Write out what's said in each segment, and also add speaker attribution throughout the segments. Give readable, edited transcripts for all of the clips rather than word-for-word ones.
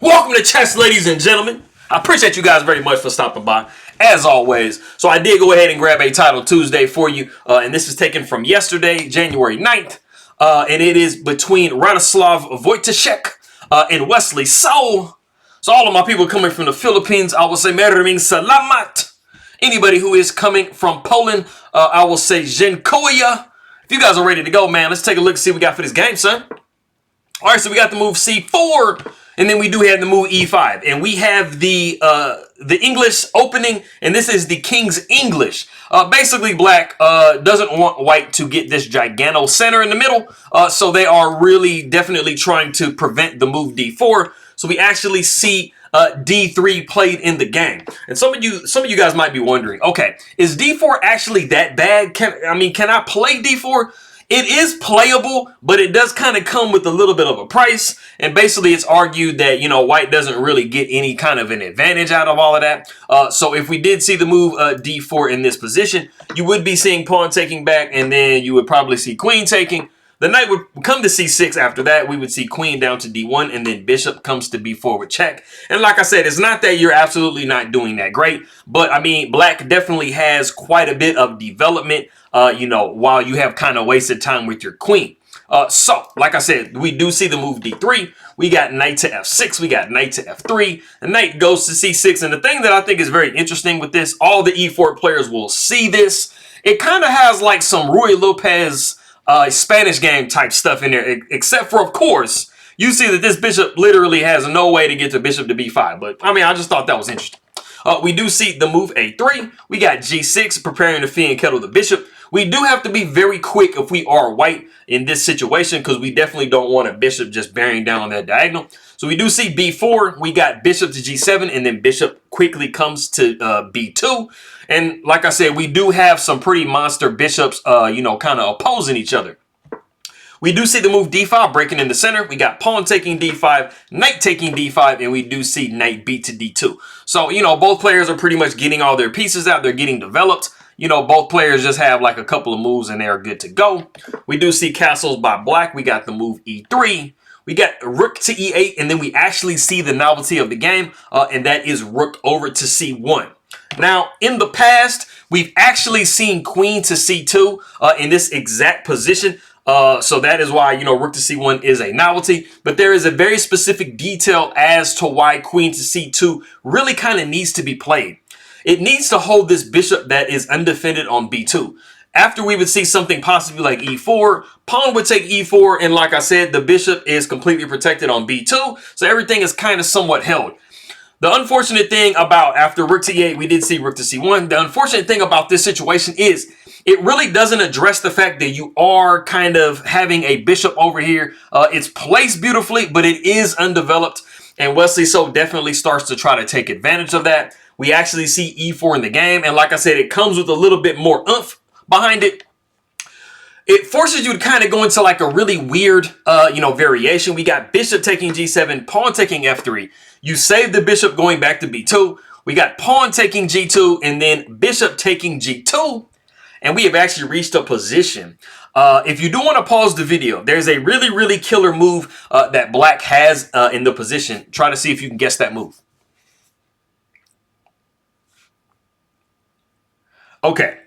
Speaker 1: Welcome to chess, ladies and gentlemen. I appreciate you guys very much for stopping by, as always. So I did go ahead and grab a Title Tuesday for you, and this is taken from yesterday, January 9th, and it is between Radosław Wojtaszek and Wesley So. So all of my people coming from the Philippines, I will say Maraming Salamat. Anybody who is coming from Poland, I will say Dziękuję. If you guys are ready to go, man, let's take a look and see what we got for this game, son. All right, so we got the move C4, and then we do have the move E5, and we have the English opening, and this is the King's English. Basically, Black doesn't want White to get this gigano center in the middle, so they are really definitely trying to prevent the move D4. So we actually see D3 played in the game, and some of you guys might be wondering, okay, is D4 actually that bad? Can I play D4? It is playable, but it does kind of come with a little bit of a price. And basically, it's argued that, you know, White doesn't really get any kind of an advantage out of all of that. So if we did see the move D4 in this position, you would be seeing pawn taking back, and then you would probably see queen taking. The knight would come to C6. After that, we would see queen down to D1, and then bishop comes to B4 with check. And like I said, it's not that you're absolutely not doing that great, but I mean, Black definitely has quite a bit of development, you know, while you have kind of wasted time with your queen. So, like I said, we do see the move D3. We got knight to F6. We got knight to F3. The knight goes to C6. And the thing that I think is very interesting with this, all the E4 players will see this. It kind of has like some Ruy Lopez Spanish game type stuff in there, except for, of course, you see that this bishop literally has no way to get to bishop to B5. But, I mean, I just thought that was interesting. We do see the move A3. We got G6, preparing to fee and kettle the bishop. We do have to be very quick if we are White in this situation, because we definitely don't want a bishop just bearing down on that diagonal. So we do see B4. We got bishop to G7, and then bishop quickly comes to B2. And like I said, we do have some pretty monster bishops, you know, kind of opposing each other. We do see the move D5 breaking in the center. We got pawn taking D5, knight taking D5, and we do see knight B to D2. So, you know, both players are pretty much getting all their pieces out. They're getting developed. You know, both players just have like a couple of moves and they're good to go. We do see castles by Black. We got the move E3. We got rook to E8, and then we actually see the novelty of the game, and that is rook over to C1. Now, in the past, we've actually seen queen to C2 in this exact position. So that is why, you know, rook to C1 is a novelty. But there is a very specific detail as to why queen to C2 really kind of needs to be played. It needs to hold this bishop that is undefended on B2. After we would see something possibly like E4, pawn would take E4, and like I said, the bishop is completely protected on B2, so everything is kind of somewhat held. The unfortunate thing about after rook to E8, we did see rook to C1. The unfortunate thing about this situation is it really doesn't address the fact that you are kind of having a bishop over here. It's placed beautifully, but it is undeveloped, and Wesley So definitely starts to try to take advantage of that. We actually see E4 in the game, and like I said, it comes with a little bit more oomph behind it. It forces you to kind of go into like a really weird, you know, variation. We got bishop taking G7, pawn taking F3. You save the bishop going back to B2. We got pawn taking G2, and then bishop taking G2. And we have actually reached a position. If you do want to pause the video, there's a really, really killer move that Black has in the position. Try to see if you can guess that move. Okay,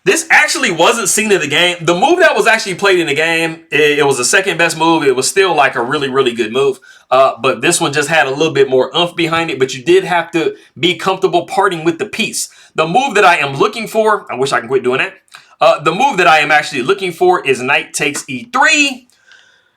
Speaker 1: this actually wasn't seen in the game. The move that was actually played in the game, it was the second best move. It was still like a really, really good move. But this one just had a little bit more oomph behind it. But you did have to be comfortable parting with the piece. The move that I am looking for, I wish I could quit doing that. The move that I am actually looking for is knight takes E3.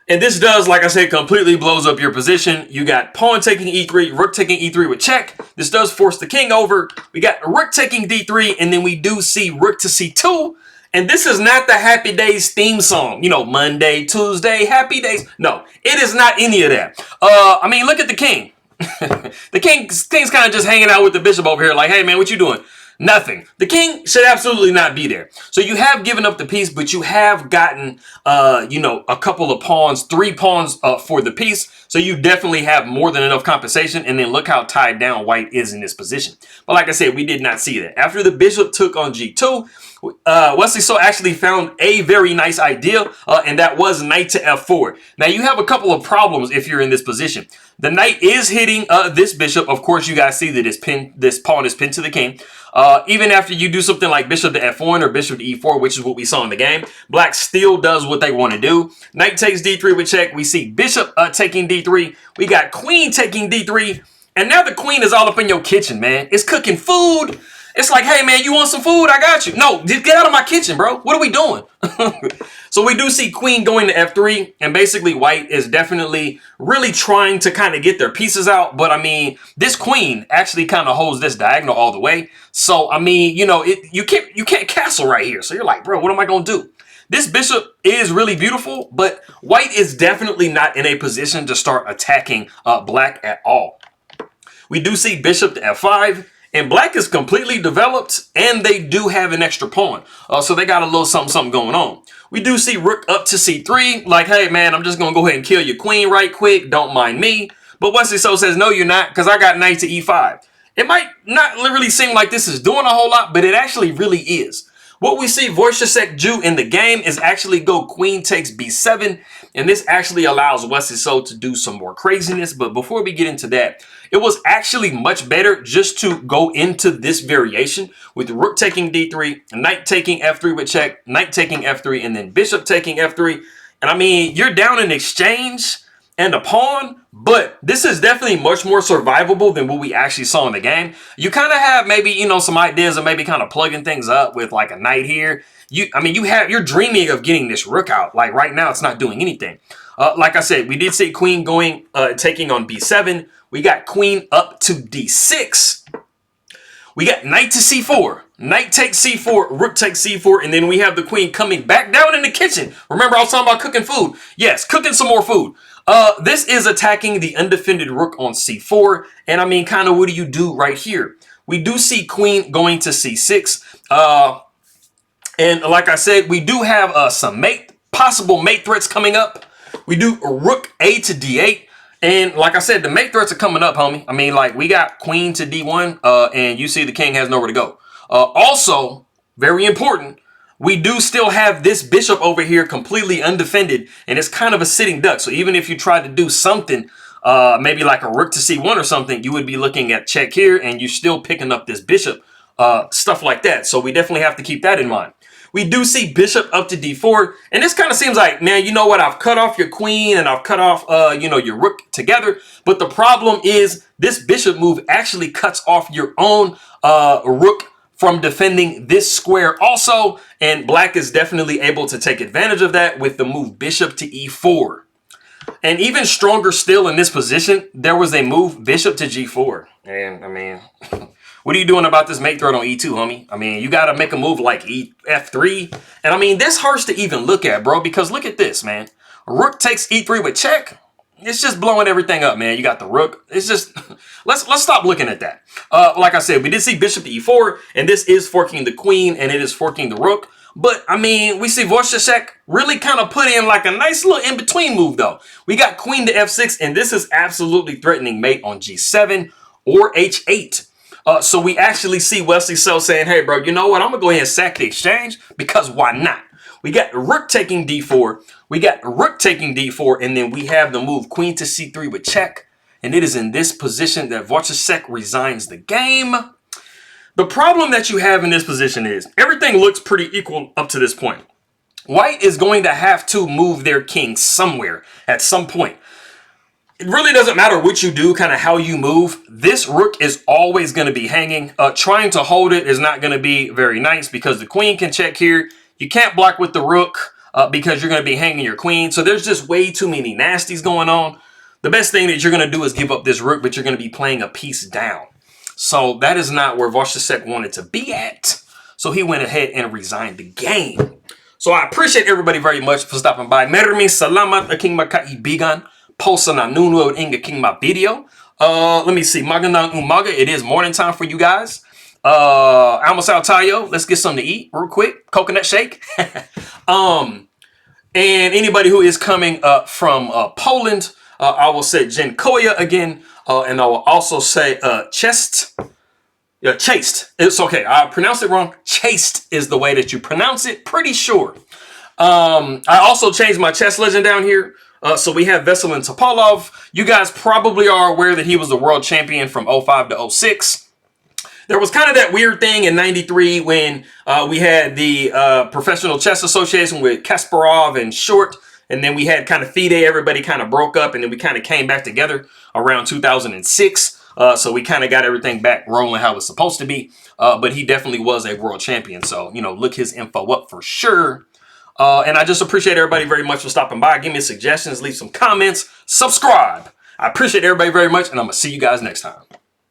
Speaker 1: And this does, like I said, completely blows up your position. You got pawn taking E3, rook taking E3 with check. This does force the king over. We got rook taking D3, and then we do see rook to C2. And this is not the Happy Days theme song. You know, Monday, Tuesday, Happy Days. No, it is not any of that. I mean, look at the king. The king's kind of just hanging out with the bishop over here like, hey, man, what you doing? Nothing. The king should absolutely not be there. So you have given up the piece, but you have gotten, you know, a couple of pawns, 3 pawns for the piece. So you definitely have more than enough compensation. And then look how tied down white is in this position. But like I said, we did not see that. After the bishop took on g2, Wesley So actually found a very nice idea, and that was knight to f4. Now, you have a couple of problems if you're in this position. The knight is hitting this bishop. Of course, you guys see that this pawn is pinned to the king. Even after you do something like bishop to f1 or bishop to e4, which is what we saw in the game, black still does what they want to do. Knight takes d3 with check. We see bishop taking d3. We got queen taking d3. And now the queen is all up in your kitchen, man. It's cooking food. It's like, hey, man, you want some food? I got you. No, just get out of my kitchen, bro. What are we doing? So we do see queen going to f3. And basically, white is definitely really trying to kind of get their pieces out. But, I mean, this queen actually kind of holds this diagonal all the way. So, I mean, you know, you can't castle right here. So you're like, bro, what am I going to do? This bishop is really beautiful, but white is definitely not in a position to start attacking black at all. We do see bishop to f5. And black is completely developed, and they do have an extra pawn. So they got a little something going on. We do see rook up to c3. Like, hey, man, I'm just going to go ahead and kill your queen right quick. Don't mind me. But Wesley So says, no, you're not, because I got knight to e5. It might not really seem like this is doing a whole lot, but it actually really is. What we see Wojtaszek do in the game is actually go queen takes b7. And this actually allows Wesley So to do some more craziness. But before we get into that, it was actually much better just to go into this variation with rook taking d3, knight taking f3 with check, knight taking f3, and then bishop taking f3. And I mean, you're down in exchange and a pawn, but this is definitely much more survivable than what we actually saw in the game. You kind of have maybe, you know, some ideas of maybe kind of plugging things up with like a knight here. You're dreaming of getting this rook out. Like right now, it's not doing anything. Like I said, we did see queen going, taking on b7. We got queen up to d6. We got knight to c4. Knight takes c4, rook takes c4, and then we have the queen coming back down in the kitchen. Remember, I was talking about cooking food. Yes, cooking some more food. This is attacking the undefended rook on c4. And I mean, kind of what do you do right here? We do see queen going to c6. And like I said, we do have some possible mate threats coming up. We do rook a to d8. And like I said, the mate threats are coming up, homie. I mean, like, we got queen to d1, and you see the king has nowhere to go. Also, very important, we do still have this bishop over here completely undefended, and it's kind of a sitting duck. So even if you tried to do something, maybe like a rook to c1 or something, you would be looking at check here, and you're still picking up this bishop, stuff like that. So we definitely have to keep that in mind. We do see bishop up to d4, and this kind of seems like, man, you know what? I've cut off your queen and I've cut off, your rook together. But the problem is this bishop move actually cuts off your own rook from defending this square also. And black is definitely able to take advantage of that with the move bishop to e4. And even stronger still in this position, there was a move bishop to g4. And I mean... What are you doing about this mate threat on e2, homie? I mean, you got to make a move like f3. And I mean, this hurts to even look at, bro, because look at this, man. Rook takes e3 with check. It's just blowing everything up, man. You got the rook. It's just, let's stop looking at that. Like I said, we did see bishop to e4, and this is forking the queen, and it is forking the rook. But, I mean, we see Wojtaszek really kind of put in like a nice little in-between move, though. We got queen to f6, and this is absolutely threatening mate on g7 or h8. So we actually see Wesley So saying, hey, bro, you know what? I'm going to go ahead and sack the exchange because why not? We got rook taking d4. We got rook taking d4. And then we have the move queen to c3 with check. And it is in this position that Wojtaszek resigns the game. The problem that you have in this position is everything looks pretty equal up to this point. White is going to have to move their king somewhere at some point. It really doesn't matter what you do, kind of how you move. This rook is always going to be hanging. Trying to hold it is not going to be very nice because the queen can check here. You can't block with the rook because you're going to be hanging your queen. So there's just way too many nasties going on. The best thing that you're going to do is give up this rook, but you're going to be playing a piece down. So that is not where Wojtaszek wanted to be at. So he went ahead and resigned the game. So I appreciate everybody very much for stopping by. Maraming salamat aking magkaibigan. Posa na nunood ng aking mga video. Let me see. Magandang umaga. It is morning time for you guys. Almasal tayo. Let's get something to eat real quick. Coconut shake. And anybody who is coming from Poland, I will say Jinkoya again. And I will also say Chest. Yeah, Chased. It's okay. I pronounced it wrong. Chased is the way that you pronounce it. Pretty sure. I also changed my chess legend down here. So we have Veselin Topalov. You guys probably are aware that he was the world champion from 05 to 06. There was kind of that weird thing in 93 when we had the Professional Chess Association with Kasparov and Short. And then we had kind of FIDE. Everybody kind of broke up. And then we kind of came back together around 2006. So we kind of got everything back rolling how it's supposed to be. But he definitely was a world champion. So, you know, look his info up for sure. And I just appreciate everybody very much for stopping by. Give me suggestions, leave some comments, subscribe. I appreciate everybody very much, and I'm going to see you guys next time.